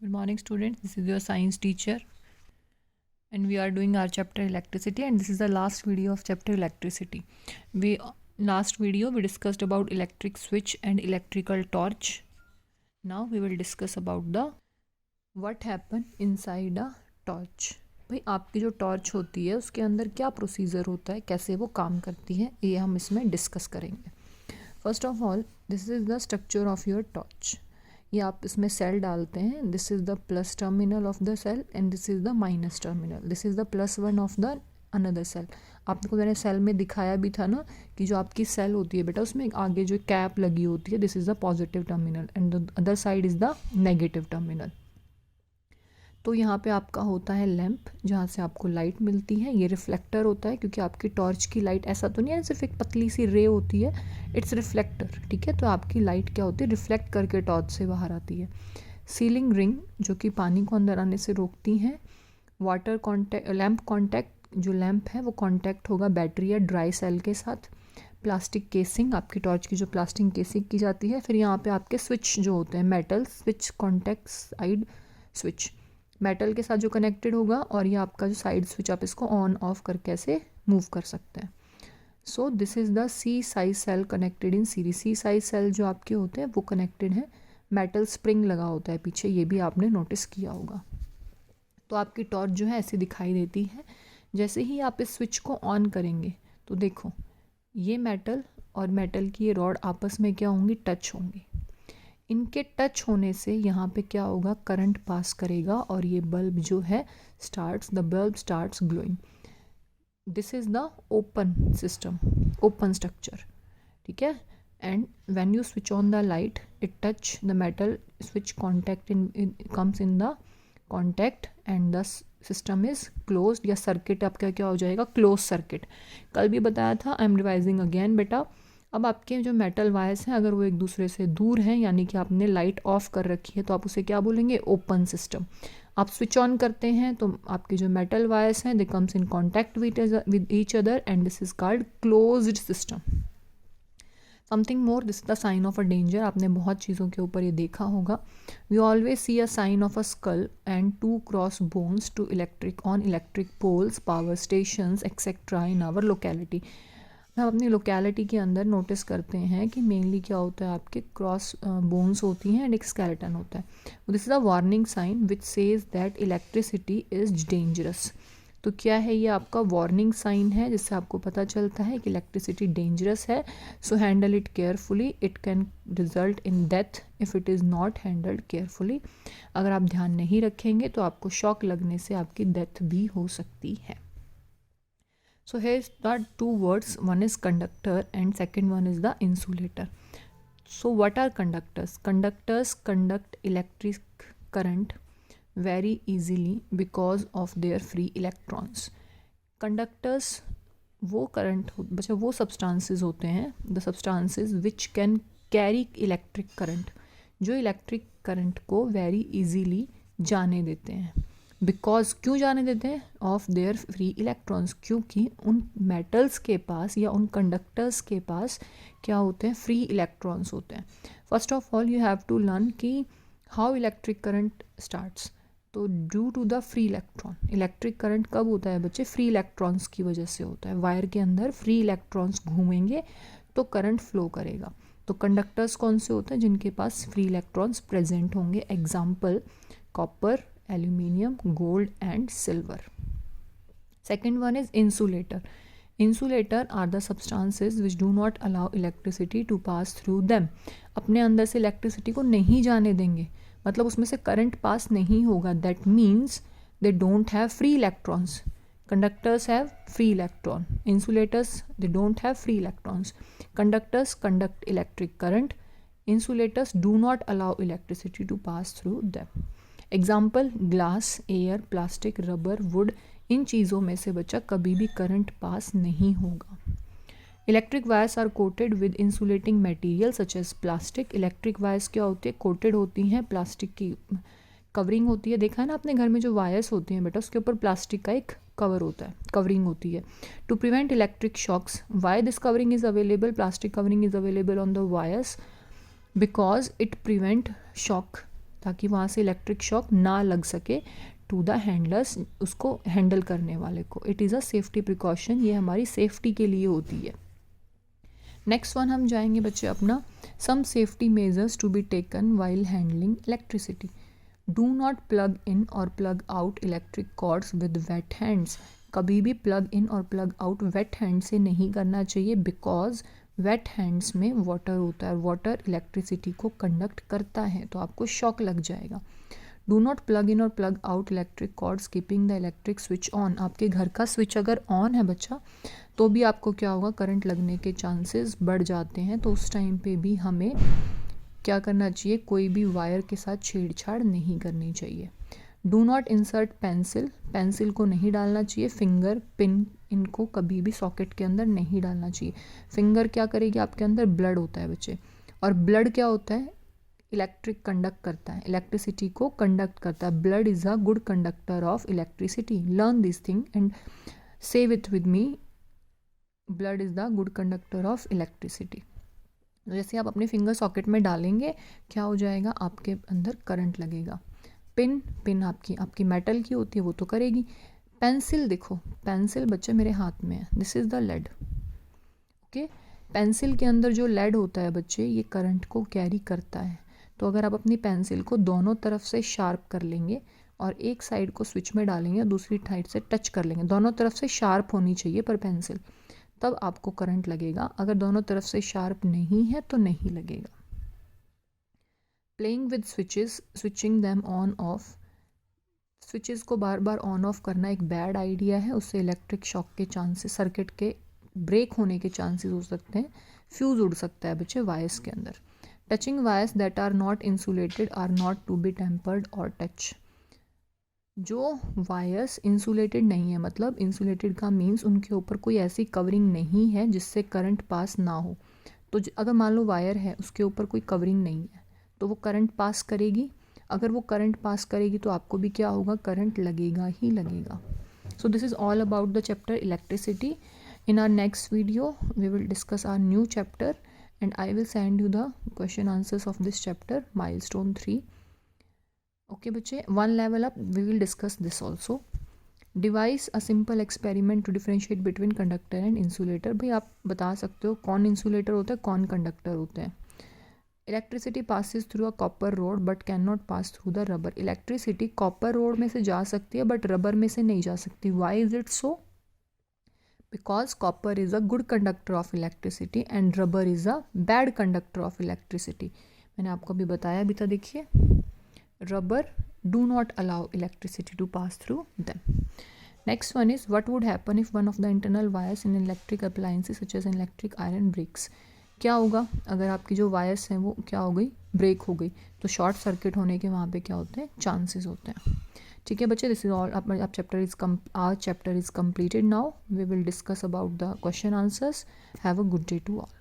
Good morning, students. This is your science teacher, and we are doing our chapter electricity. And this is the last video of chapter electricity. We last video we discussed about electric switch and electrical torch. Now we will discuss about the what happen inside a torch. भाई आपकी जो torch होती है उसके अंदर क्या procedure होता है, कैसे वो काम करती है, ये हम इसमें डिस्कस करेंगे. First of all, this is the structure of your torch. ये आप इसमें सेल डालते हैं. This is the plus terminal of the cell and this is the minus terminal. This is the plus one of the another cell. आपको मैंने cell में दिखाया भी था ना कि जो आपकी सेल होती है बेटा उसमें आगे जो कैप लगी होती है, this is the positive terminal and the other side is the negative terminal. तो यहाँ पे आपका होता है लैंप जहाँ से आपको लाइट मिलती है. ये रिफ्लेक्टर होता है क्योंकि आपकी टॉर्च की लाइट ऐसा तो नहीं है सिर्फ एक पतली सी रे होती है, इट्स रिफ्लेक्टर. ठीक है, तो आपकी लाइट क्या होती है, रिफ्लेक्ट करके टॉर्च से बाहर आती है. सीलिंग रिंग जो कि पानी को अंदर आने से रोकती हैं. वाटर कॉन्टैक्ट, लैंप कॉन्टैक्ट, जो लैंप है वो कॉन्टैक्ट होगा बैटरी या ड्राई सेल के साथ. प्लास्टिक केसिंग, आपकी टॉर्च की जो प्लास्टिक केसिंग की जाती है. फिर यहाँ पे आपके स्विच जो होते हैं, metal switch, contact side switch, metal के साथ जो कनेक्टेड होगा. और ये आपका जो साइड स्विच, आप इसको ऑन ऑफ करके ऐसे मूव कर सकते हैं. So this is the C size cell connected in series. C size cell जो आपके होते हैं वो कनेक्टेड हैं. मेटल स्प्रिंग लगा होता है पीछे, ये भी आपने नोटिस किया होगा. तो आपकी टॉर्च जो है ऐसी दिखाई देती है. जैसे ही आप इस स्विच को ऑन करेंगे तो देखो ये मेटल और मेटल की ये रॉड आपस में क्या होंगी, टच होंगी. इनके टच होने से यहाँ पे क्या होगा, करंट पास करेगा और ये बल्ब जो है the bulb starts glowing. This is the open system, open structure. ठीक है, and when you switch on the light it touch the metal switch contact in comes in the contact and the system is close. या circuit आपका क्या हो जाएगा, close circuit. कल भी बताया था, आई एम रिवाइजिंग अगेन बेटा. अब आपके जो मेटल वायर्स हैं अगर वो एक दूसरे से दूर हैं, यानी कि आपने लाइट ऑफ कर रखी है, तो आप उसे क्या बोलेंगे, ओपन सिस्टम. आप स्विच ऑन करते हैं तो आपके जो मेटल वायर्स हैं they comes in contact with each other and this is called closed system. Something more, this the sign of a danger. आपने बहुत चीज़ों के ऊपर ये देखा होगा. We always see a sign of a skull and two cross bones to electric on electric poles, power stations etcetera in our locality. हम अपनी लोकेलिटी के अंदर नोटिस करते हैं कि मेनली क्या होता है, आपके क्रॉस बोन्स होती हैं एंड एक स्केलेटन होता है. This is a warning sign which says that electricity is dangerous. तो क्या है, ये आपका वार्निंग साइन है जिससे आपको पता चलता है कि इलेक्ट्रिसिटी डेंजरस है. So handle it carefully, it can result in death if it is not handled carefully. अगर आप ध्यान नहीं रखेंगे तो आपको शॉक लगने से आपकी डेथ भी हो सकती है. So here's the two words, one is conductor and second one is the insulator. So what are conductors? Conductors conduct electric current very easily because of their free electrons. Conductors वो current, बच्चा वो substances होते हैं, the substances which can carry electric current, जो electric current को very easily जाने देते हैं. बिकॉज क्यों जाने देते हैं, ऑफ देयर फ्री इलेक्ट्रॉन्स, क्योंकि उन मेटल्स के पास या उन कंडक्टर्स के पास क्या होते हैं, फ्री इलेक्ट्रॉन्स होते हैं. First of all you have to learn कि हाउ इलेक्ट्रिक करंट स्टार्ट्स. तो due to the free electron, electric current कब होता है बच्चे, फ्री इलेक्ट्रॉन्स की वजह से होता है. वायर के अंदर फ्री इलेक्ट्रॉन्स घूमेंगे तो करंट फ्लो करेगा. तो कंडक्टर्स कौन से होते हैं, जिनके पास फ्री इलेक्ट्रॉन्स प्रेजेंट होंगे. Example, copper, aluminium, gold and silver. Second one is insulator. Insulator are the substances which do not allow electricity to pass through them. अपने अंदर से इलेक्ट्रिसिटी को नहीं जाने देंगे, मतलब उसमें से करंट पास नहीं होगा. That means they don't have free electrons. Conductors have free electron. Insulators, they don't have free electrons. Conductors conduct electric current. Insulators do not allow electricity to pass through them. Example, glass, air, plastic, rubber, wood, इन चीज़ों में से बच्चा कभी भी current pass नहीं होगा. Electric wires are coated with insulating material such as plastic. Electric wires क्या होती है, कोटेड होती हैं, प्लास्टिक की कवरिंग होती है. देखा है ना आपने घर में जो वायर्स होती हैं बेटा, उसके ऊपर प्लास्टिक का एक कवर होता है, कवरिंग होती है. To prevent electric shocks, why this covering is available, plastic covering is available on the wires, because it prevent shock ताकि वहाँ से इलेक्ट्रिक शॉक ना लग सके टू द हैंडलर्स, उसको हैंडल करने वाले को। It is a safety precaution, ये हमारी सेफ्टी के लिए होती है। नेक्स्ट वन हम जाएंगे बच्चे अपना some safety measures to be taken while handling electricity. Do not plug in और plug out electric cords with wet hands. कभी भी प्लग इन और प्लग आउट वेट हैंड से नहीं करना चाहिए, बिकॉज वेट हैंड्स में वाटर होता है, वाटर इलेक्ट्रिसिटी को कंडक्ट करता है, तो आपको शॉक लग जाएगा। डू नॉट प्लग इन और plug out electric cords keeping the electric switch on. आपके घर का स्विच अगर ऑन है बच्चा, तो भी आपको क्या होगा, करंट लगने के चांसेस बढ़ जाते हैं। तो उस टाइम पे भी हमें क्या करना चाहिए, कोई भी वायर के साथ छेड़छाड़ नहीं करनी चाहिए। Do not insert pencil, pencil को नहीं डालना चाहिए। फिंगर, पिन, इनको कभी भी सॉकेट के अंदर नहीं डालना चाहिए। फिंगर क्या करेगी, आपके अंदर ब्लड होता है बच्चे, और ब्लड क्या होता है, इलेक्ट्रिक कंडक्ट करता है, इलेक्ट्रिसिटी को कंडक्ट करता है। Blood is a good conductor of electricity. Learn this thing and say with me, blood is the good conductor of electricity. जैसे आप अपने फिंगर सॉकेट में डालेंगे, क्या हो जाएगा, आपके अंदर करंट लगेगा। पिन आपकी मेटल की होती है, वो तो करेगी। पेंसिल देखो, पेंसिल बच्चे मेरे हाथ में है, this is the lead, okay. Pencil के अंदर जो लेड होता है बच्चे, ये करंट को कैरी करता है। तो अगर आप अपनी पेंसिल को दोनों तरफ से शार्प कर लेंगे और एक साइड को स्विच में डालेंगे और दूसरी साइड से टच कर लेंगे, दोनों तरफ से शार्प होनी चाहिए पर पेंसिल, तब आपको करंट लगेगा। अगर दोनों तरफ से शार्प नहीं है तो नहीं लगेगा। Playing with switches, switching them on off, switches को बार बार ऑन ऑफ करना एक बैड आइडिया है, उससे इलेक्ट्रिक शॉक के चांसेस, सर्किट के ब्रेक होने के चांसेस हो सकते हैं, फ्यूज़ उड़ सकता है बच्चे वायर्स के अंदर। Touching wires that are not insulated are not to be tampered और टच। जो वायर्स इंसुलेटेड नहीं है, मतलब इंसुलेटेड का मीन्स उनके ऊपर कोई ऐसी कवरिंग नहीं है जिससे करंट पास ना हो। तो अगर मान लो वायर है, उसके ऊपर कोई कवरिंग नहीं है, तो वो करंट पास करेगी। अगर वो करंट पास करेगी तो आपको भी क्या होगा, करंट लगेगा ही लगेगा। So this is all about the chapter electricity. In our next video we will discuss our new chapter and I will send you the question answers of this chapter, milestone 3. Okay बच्चे, one level up we will discuss this also. Devise a simple experiment to differentiate between conductor and insulator. भाई आप बता सकते हो कौन insulator होता है, कौन कंडक्टर होते हैं। Electricity passes through a copper rod but cannot pass through the rubber. Electricity copper road में से जा सकती है बट रबर में से नहीं जा सकती। Why is it so? Because copper is a good conductor of electricity and rubber is a bad conductor of electricity. मैंने आपको अभी बताया भी था, देखिए, rubber do not allow electricity to pass through them. Next one is what would happen if one of the internal wires in electric appliances such as an electric iron breaks. क्या होगा अगर आपकी जो वायर्स हैं वो क्या हो गई, ब्रेक हो गई, तो शॉर्ट सर्किट होने के वहाँ पे क्या होते हैं, चांसेस होते हैं। ठीक है बच्चे, दिस इज ऑल। अब chapter is completed now. We will discuss about the question answers. Have a good day to all.